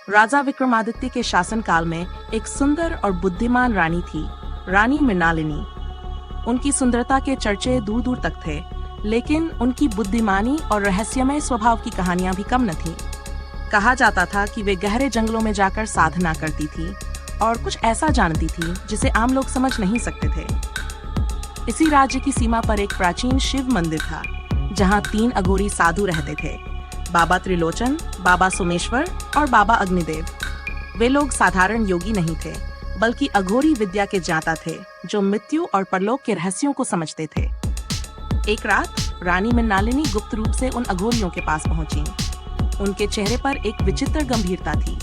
राजा विक्रमादित्य के शासनकाल में एक सुंदर और बुद्धिमान रानी थी, रानी मृणालिनी। उनकी सुंदरता के चर्चे दूर दूर तक थे, लेकिन उनकी बुद्धिमानी और रहस्यमय स्वभाव की कहानियां भी कम न थीं। कहा जाता था कि वे गहरे जंगलों में जाकर साधना करती थी और कुछ ऐसा जानती थी जिसे आम लोग समझ नहीं सकते थे। इसी राज्य की सीमा पर एक प्राचीन शिव मंदिर था, जहां 3 अघोरी साधु रहते थे, बाबा त्रिलोचन, बाबा सोमेश्वर और बाबा अग्निदेव। वे लोग साधारण योगी नहीं थे, बल्कि अघोरी विद्या के ज्ञाता थे, जो मृत्यु और परलोक के रहस्यों को समझते थे। एक रात रानी मृणालिनी गुप्त रूप से उन अघोरियों के पास पहुंची। उनके चेहरे पर एक विचित्र गंभीरता थी।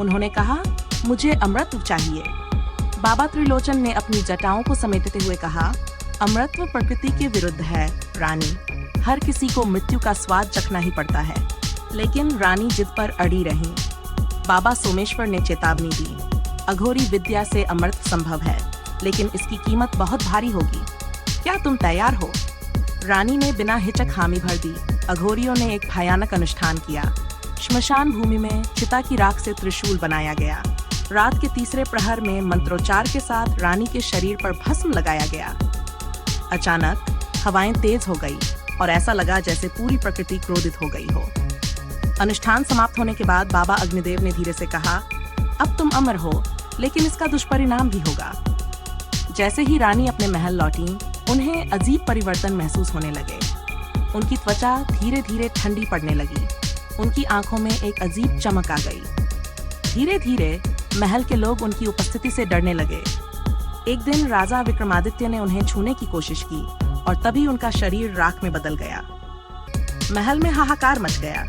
उन्होंने कहा, मुझे अमृत चाहिए। बाबा त्रिलोचन ने अपनी जटाओं को समेटते हुए कहा, अमृतत्व प्रकृति के विरुद्ध है रानी, हर किसी को मृत्यु का स्वाद चखना ही पड़ता है। लेकिन रानी जिद पर अड़ी रही। बाबा सोमेश्वर ने चेतावनी दी, अघोरी विद्या से अमृत संभव है, लेकिन इसकी कीमत बहुत भारी होगी। क्या तुम तैयार हो? रानी ने बिना हिचक हामी भर दी। अघोरियों ने एक भयानक अनुष्ठान किया। श्मशान भूमि में चिता की राख से त्रिशूल बनाया गया। रात के तीसरे प्रहर में मंत्रोच्चार के साथ रानी के शरीर पर भस्म लगाया गया। अचानक हवाएं तेज हो गई और ऐसा लगा जैसे पूरी प्रकृति क्रोधित हो गई हो। अनुष्ठान समाप्त होने के बाद बाबा अग्निदेव ने धीरे से कहा, अब तुम अमर हो, लेकिन इसका दुष्परिणाम भी होगा। जैसे ही रानी अपने महल लौटी, उन्हें अजीब परिवर्तन महसूस होने लगे। उनकी त्वचा धीरे धीरे ठंडी पड़ने लगी। उनकी आंखों में एक अजीब चमक आ गई। धीरे धीरे महल के लोग उनकी उपस्थिति से डरने लगे। एक दिन राजा विक्रमादित्य ने उन्हें छूने की कोशिश की और तभी उनका शरीर राख में बदल गया। महल में हाहाकार मच गया।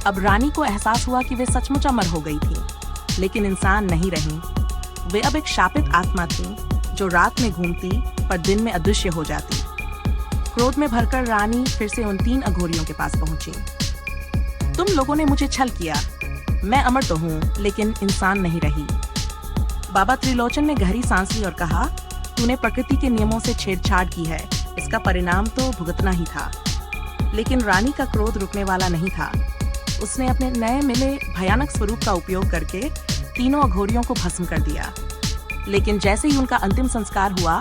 अब रानी को एहसास हुआ कि वे सचमुच अमर हो गई थीं, लेकिन इंसान नहीं रहीं। वे अब एक शापित आत्मा थीं, जो रात में घूमती पर दिन में अदृश्य हो जाती। क्रोध में भरकर रानी फिर से उन 3 अघोरियों के पास पहुंची। तुम लोगों ने मुझे छल किया। मैं अमर तो हूँ, लेकिन इंसान नहीं रही। बाबा त्रिलोचन ने गहरी सांस ली और कहा, तूने प्रकृति के नियमों से छेड़छाड़ की है, इसका परिणाम तो भुगतना ही था। लेकिन रानी का क्रोध रुकने वाला नहीं था। उसने अपने नए मिले भयानक स्वरूप का उपयोग करके तीनों अघोरियों को भस्म कर दिया। लेकिन जैसे ही उनका अंतिम संस्कार हुआ,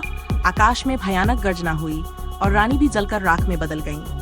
आकाश में भयानक गर्जना हुई और रानी भी जलकर राख में बदल गईं।